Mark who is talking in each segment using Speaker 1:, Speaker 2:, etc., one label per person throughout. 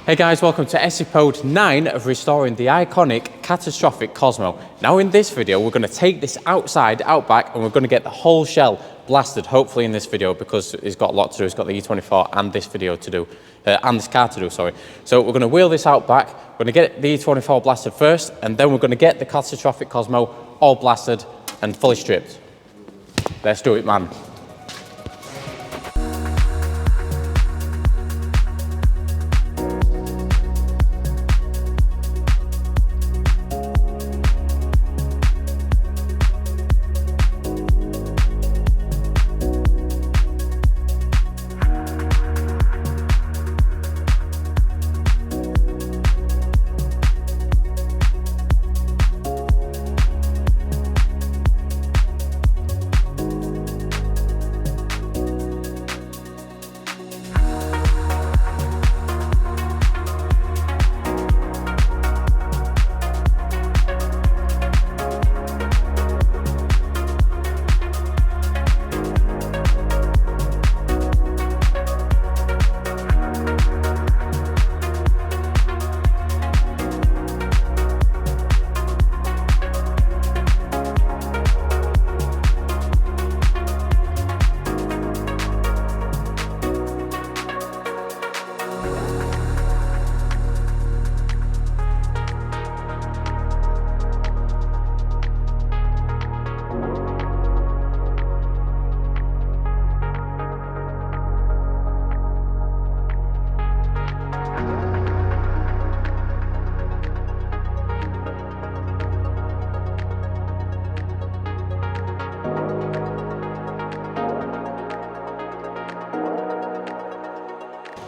Speaker 1: Hey guys, welcome to episode 9 of restoring the iconic Catastrophic Cosmo. Now in this video, we're going to take this outside, out back, and we're going to get the whole shell blasted, hopefully in this video, because it's got a lot to do. It's got the E24 and this video to do, and this car to do, sorry. So we're going to wheel this out back, we're going to get the E24 blasted first, and then we're going to get the Catastrophic Cosmo all blasted and fully stripped. Let's do it, man.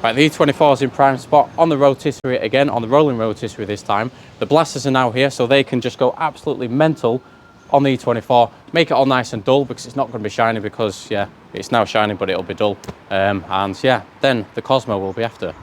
Speaker 1: Right, the E24 is in prime spot on the rotisserie again, on the rolling rotisserie this time. The blasters are now here, so they can just go absolutely mental on the E24, make it all nice and dull, because it's not going to be shiny, because, yeah, it's now shiny, but it'll be dull. And, yeah, then the Cosmo will be after.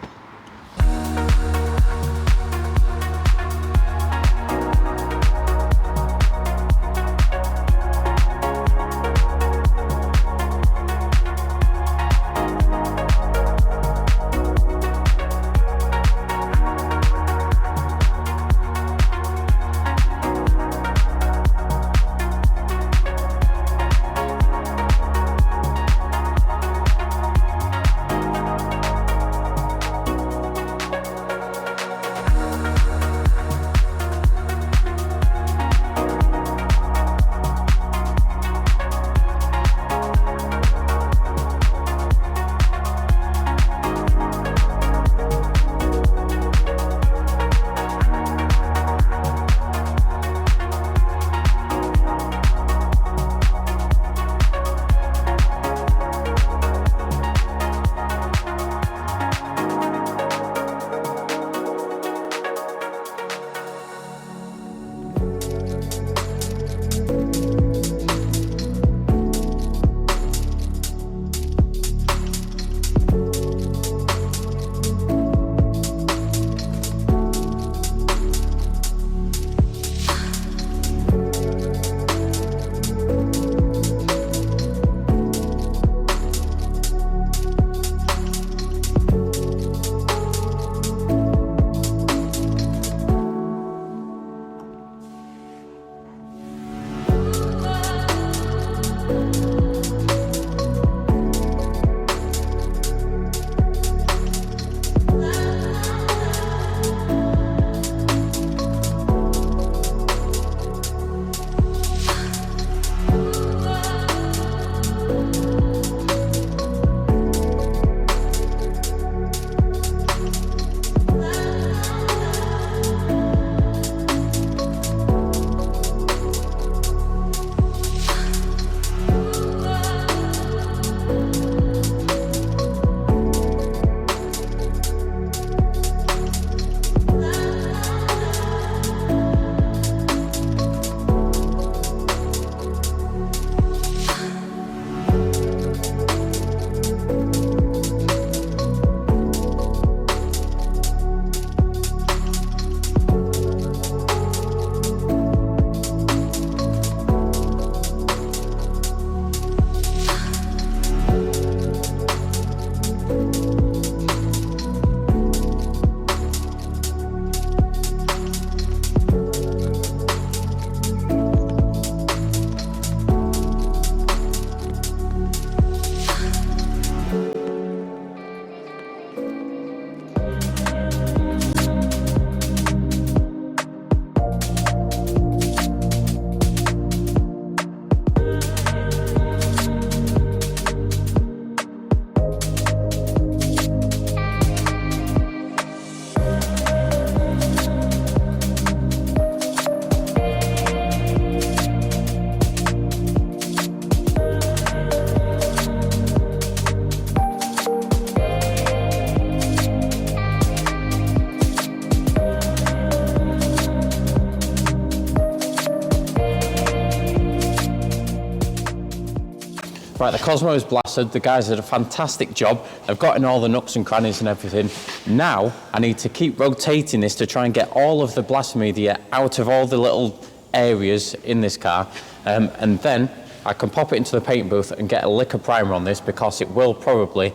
Speaker 1: Right, the Cosmo is blasted. The guys did a fantastic job. They've got in all the nooks and crannies and everything. Now, I need to keep rotating this to try and get all of the blast media out of all the little areas in this car. And then I can pop it into the paint booth and get a lick of primer on this because it will probably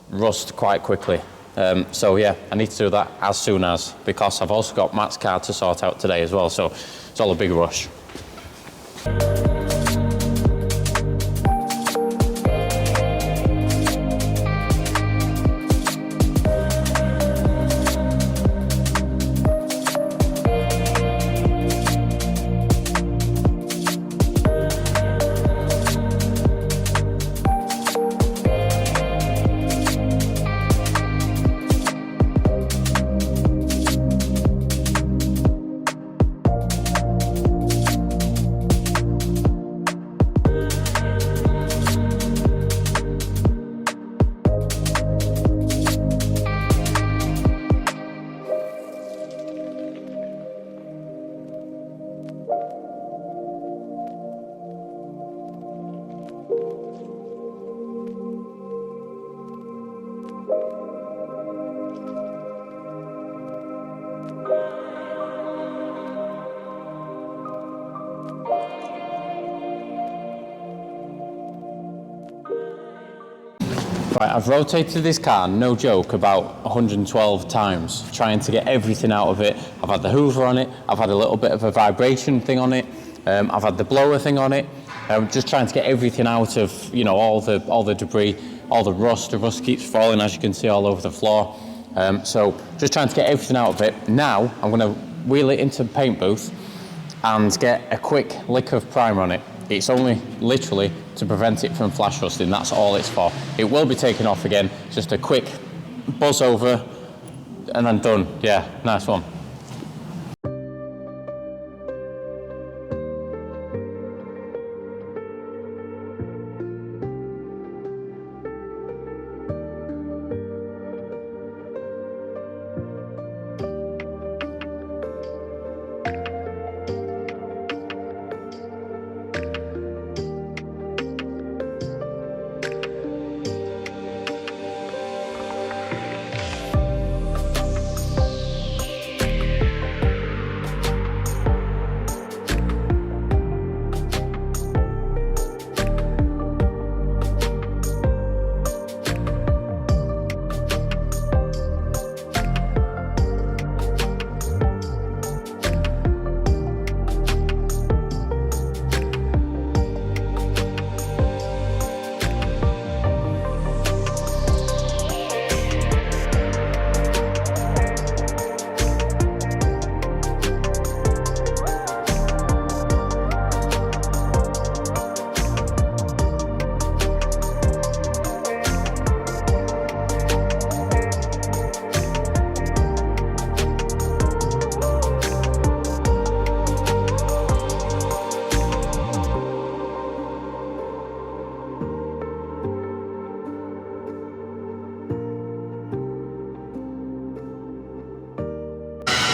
Speaker 1: rust quite quickly. So yeah, I need to do that as soon as, because I've also got Matt's car to sort out today as well. So it's all a big rush. Right, I've rotated this car, no joke, about 112 times, trying to get everything out of it. I've had the hoover on it, I've had a little bit of a vibration thing on it, I've had the blower thing on it. I'm just trying to get everything out of, you know, all the debris, all the rust. The rust keeps falling, as you can see, all over the floor. So just trying to get everything out of it. Now I'm going to wheel it into the paint booth and get a quick lick of primer on it. It's only literally to prevent it from flash rusting. That's all it's for. It will be taken off again. Just a quick buzz over and then done. Yeah, nice one.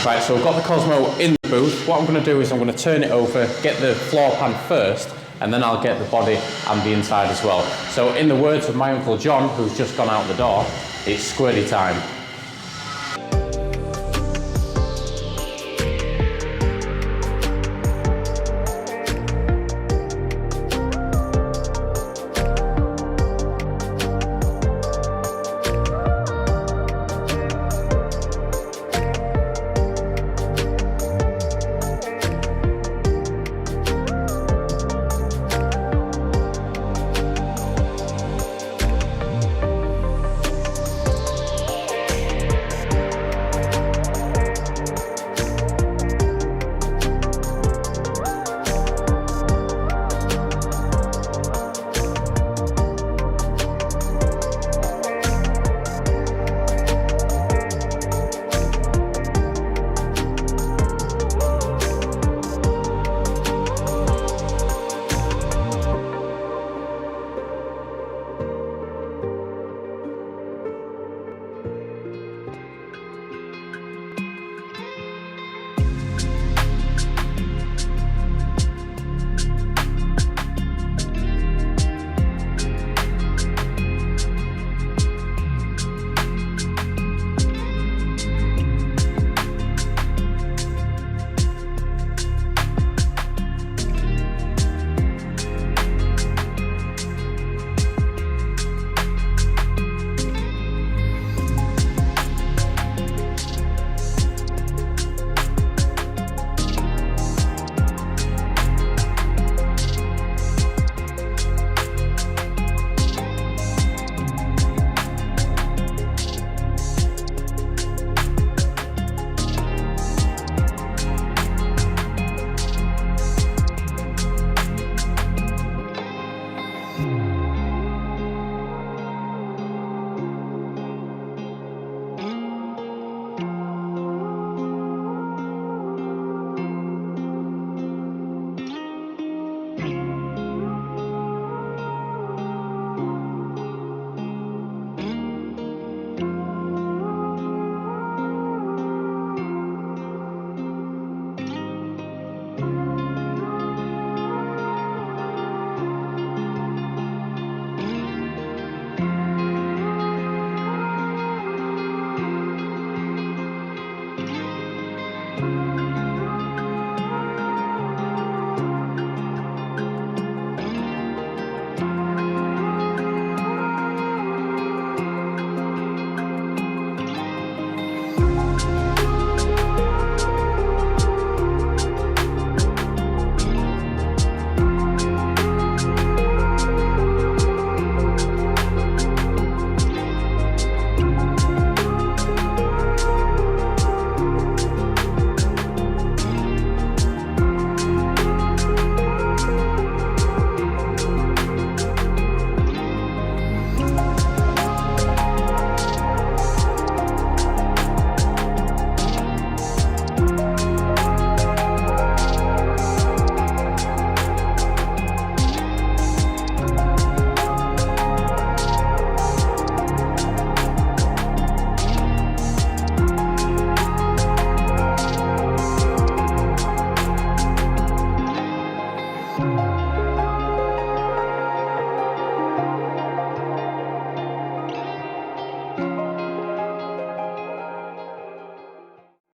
Speaker 1: Right, so I've got the Cosmo in the booth. What I'm going to do is I'm going to turn it over, get the floor pan first, and then I'll get the body and the inside as well. So in the words of my Uncle John, who's just gone out the door, it's squirty time.